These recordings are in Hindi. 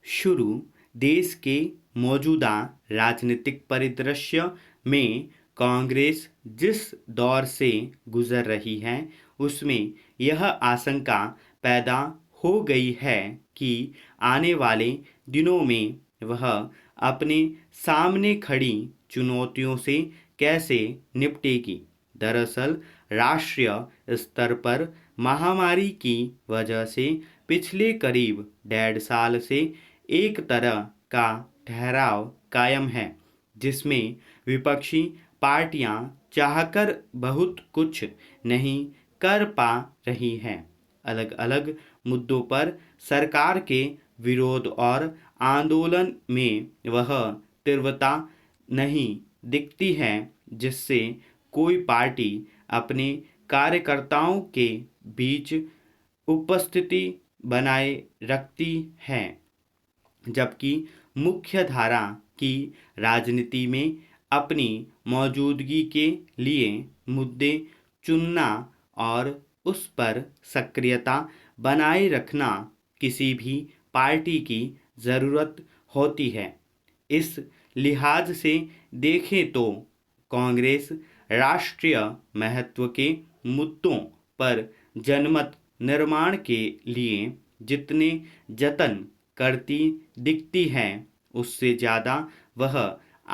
शुरू देश के मौजूदा राजनीतिक परिदृश्य में कांग्रेस जिस दौर से गुजर रही है उसमें यह आशंका पैदा हो गई है कि आने वाले दिनों में वह अपने सामने खड़ी चुनौतियों से कैसे निपटेगी। दरअसल राष्ट्रीय स्तर पर महामारी की वजह से पिछले करीब 1.5 साल से एक तरह का ठहराव कायम है जिसमें विपक्षी पार्टियां चाहकर बहुत कुछ नहीं कर पा रही हैं। अलग अलग मुद्दों पर सरकार के विरोध और आंदोलन में वह तीव्रता नहीं दिखती है जिससे कोई पार्टी अपने कार्यकर्ताओं के बीच उपस्थिति बनाए रखती है, जबकि मुख्य धारा की राजनीति में अपनी मौजूदगी के लिए मुद्दे चुनना और उस पर सक्रियता बनाए रखना किसी भी पार्टी की ज़रूरत होती है। इस लिहाज से देखें तो कांग्रेस राष्ट्रीय महत्व के मुद्दों पर जनमत निर्माण के लिए जितने जतन करती दिखती है उससे ज़्यादा वह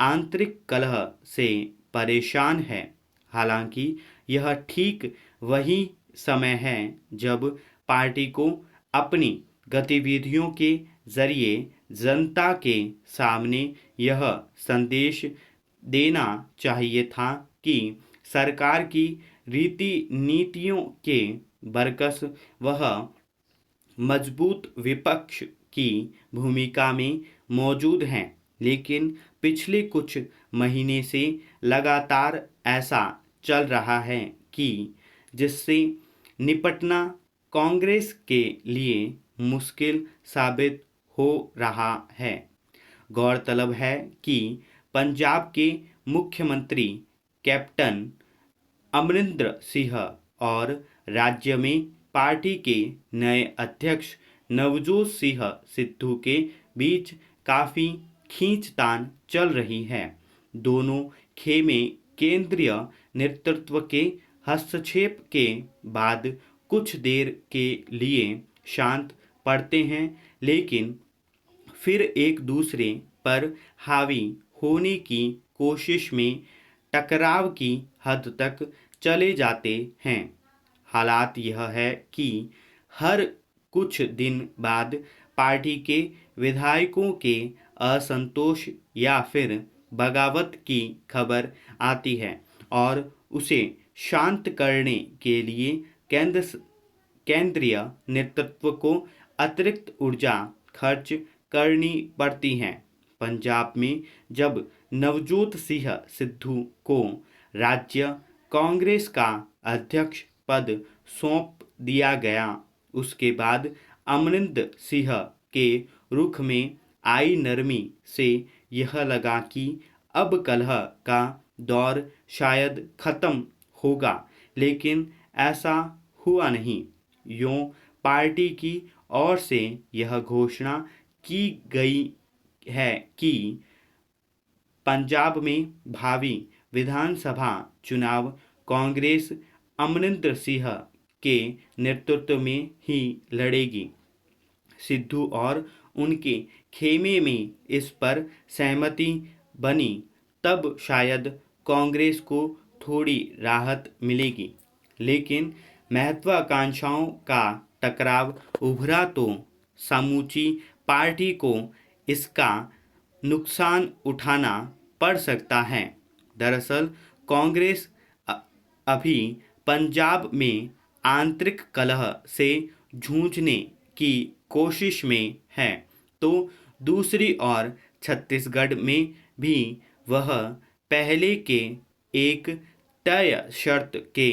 आंतरिक कलह से परेशान है। हालांकि यह ठीक वही समय है जब पार्टी को अपनी गतिविधियों के जरिए जनता के सामने यह संदेश देना चाहिए था कि सरकार की रीति नीतियों के बरकस वह मजबूत विपक्ष की भूमिका में मौजूद हैं। लेकिन पिछले कुछ महीने से लगातार ऐसा चल रहा है कि जिससे निपटना कांग्रेस के लिए मुश्किल साबित हो रहा है। गौरतलब है कि पंजाब के मुख्यमंत्री कैप्टन अमरिंदर सिंह और राज्य में पार्टी के नए अध्यक्ष नवजोत सिंह सिद्धू के बीच काफ़ी खींचतान चल रही है। दोनों खेमे केंद्रीय नेतृत्व के हस्तक्षेप के बाद कुछ देर के लिए शांत पड़ते हैं, लेकिन फिर एक दूसरे पर हावी होने की कोशिश में टकराव की हद तक चले जाते हैं। हालात यह है कि हर कुछ दिन बाद पार्टी के विधायकों के असंतोष या फिर बगावत की खबर आती है और उसे शांत करने के लिए केंद्रीय नेतृत्व को अतिरिक्त ऊर्जा खर्च करनी पड़ती है। पंजाब में जब नवजोत सिंह सिद्धू को राज्य कांग्रेस का अध्यक्ष पद सौंप दिया गया, उसके बाद अमरिंदर सिंह के रुख में आई नरमी से यह लगा कि अब कलह का दौर शायद खत्म होगा, लेकिन ऐसा हुआ नहीं। यूं पार्टी की ओर से यह घोषणा की गई है कि पंजाब में भावी विधानसभा चुनाव कांग्रेस अमरिंदर सिंह के नेतृत्व में ही लड़ेगी। सिद्धू और उनके खेमे में इस पर सहमति बनी तब शायद कांग्रेस को थोड़ी राहत मिलेगी, लेकिन महत्वाकांक्षाओं का टकराव उभरा तो समूची पार्टी को इसका नुकसान उठाना पड़ सकता है। दरअसल कांग्रेस अभी पंजाब में आंतरिक कलह से जूझने की कोशिश में है, तो दूसरी ओर छत्तीसगढ़ में भी वह पहले के एक तय शर्त के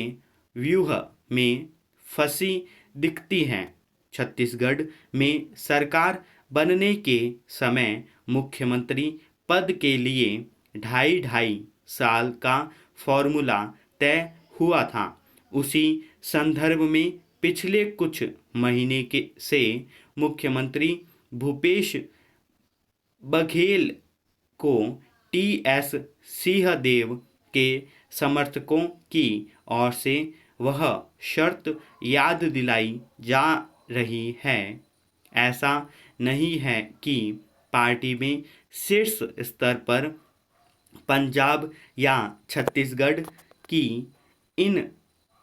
व्यूह में फंसी दिखती हैं। छत्तीसगढ़ में सरकार बनने के समय मुख्यमंत्री पद के लिए 2.5 साल का फॉर्मूला तय हुआ था। उसी संदर्भ में पिछले कुछ महीने से मुख्यमंत्री भूपेश बघेल को टी.एस. सिंहदेव के समर्थकों की ओर से वह शर्त याद दिलाई जा रही है। ऐसा नहीं है कि पार्टी में शीर्ष स्तर पर पंजाब या छत्तीसगढ़ की इन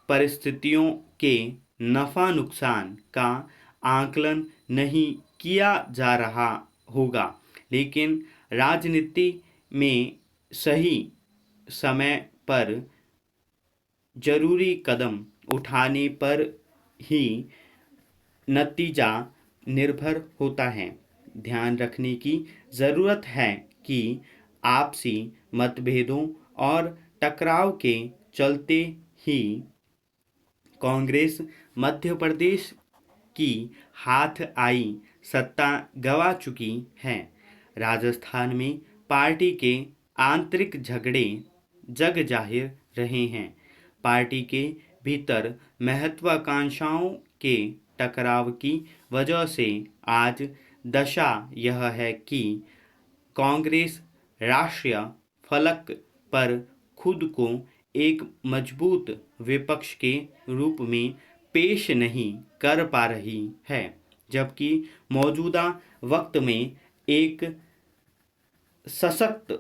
परिस्थितियों के नफा नुकसान का आकलन नहीं किया जा रहा होगा, लेकिन राजनीति में सही समय पर जरूरी कदम उठाने पर ही नतीजा निर्भर होता है। ध्यान रखने की ज़रूरत है कि आपसी मतभेदों और टकराव के चलते ही कांग्रेस मध्य प्रदेश की हाथ आई सत्ता गंवा चुकी है। राजस्थान में पार्टी के आंतरिक झगड़े जग जाहिर रहे हैं। पार्टी के भीतर महत्वाकांक्षाओं के टकराव की वजह से आज दशा यह है कि कांग्रेस राष्ट्रीय फलक पर खुद को एक मजबूत विपक्ष के रूप में पेश नहीं कर पा रही है, जबकि मौजूदा वक्त में एक सशक्त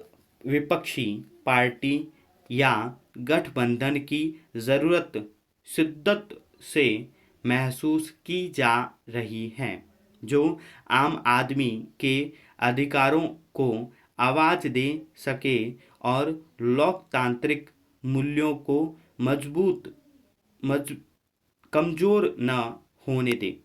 विपक्षी पार्टी या गठबंधन की ज़रूरत शिद्दत से महसूस की जा रही है, जो आम आदमी के अधिकारों को आवाज़ दे सके और लोकतांत्रिक मूल्यों को मजबूत मज कमज़ोर न होने दे।